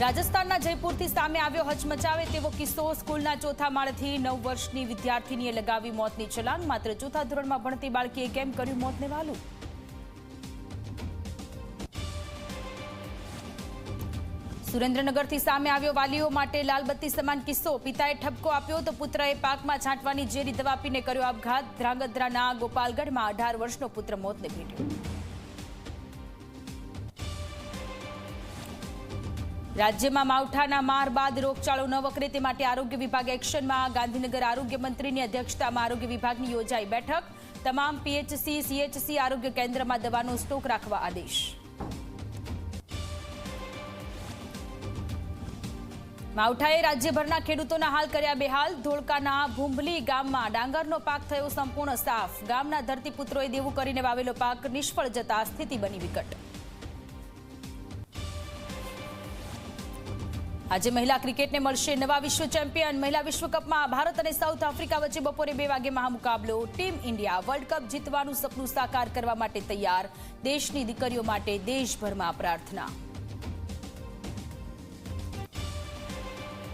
રાજસ્થાનના જયપુરથી સામે આવ્યો હચમચાવે તેવો કિસ્સો। સ્કૂલના ચોથા માળેથી 9 વર્ષની વિદ્યાર્થીનીએ લગાવી મોતની છલાંગ। માત્ર ચોથા ધોરણમાં ભણતી બાળકીએ કેમ કર્યું મોતને વહાલું? સુરેન્દ્રનગરથી સામે આવ્યો વાલીઓ માટે લાલબત્તી સમાન કિસ્સો। પિતાએ ઠપકો આપ્યો તો પુત્રએ પાકમાં છાંટવાની ઝેરી દવા પીને કર્યો આપઘાત। ધ્રાંગધ્રાના ગોપાલગઢમાં 18 વર્ષનો પુત્ર મોતને ભેટ્યો। રાજ્યમાં માવઠાના માર બાદ રોગચાળો ન વકરે તે માટે આરોગ્ય વિભાગ એક્શનમાં। ગાંધીનગર આરોગ્ય મંત્રીની અધ્યક્ષતામાં આરોગ્ય વિભાગની યોજાઈ બેઠક। તમામ પીએચસી સીએચસી આરોગ્ય કેન્દ્રમાં દવાનો સ્ટોક રાખવા આદેશ। માવઠાએ રાજ્યભરના ખેડૂતોના હાલ કર્યા બેહાલ। ધોળકાના ભૂંભલી ગામમાં ડાંગરનો પાક થયો સંપૂર્ણ સાફ। ગામના ધરતીપુત્રોએ દેવું કરીને વાવેલો પાક નિષ્ફળ જતા સ્થિતિ બની વિકટ। આજે મહિલા ક્રિકેટને મળશે નવા વિશ્વ ચેમ્પિયન। મહિલા વિશ્વકપમાં ભારત અને સાઉથ આફ્રિકા વચ્ચે બપોરે 2 વાગે મહામુકાબલો। ટીમ ઇન્ડિયા વર્લ્ડ કપ જીતવાનું સપનું સાકાર કરવા માટે તૈયાર। દેશની દીકરીઓ માટે દેશભરમાં પ્રાર્થના।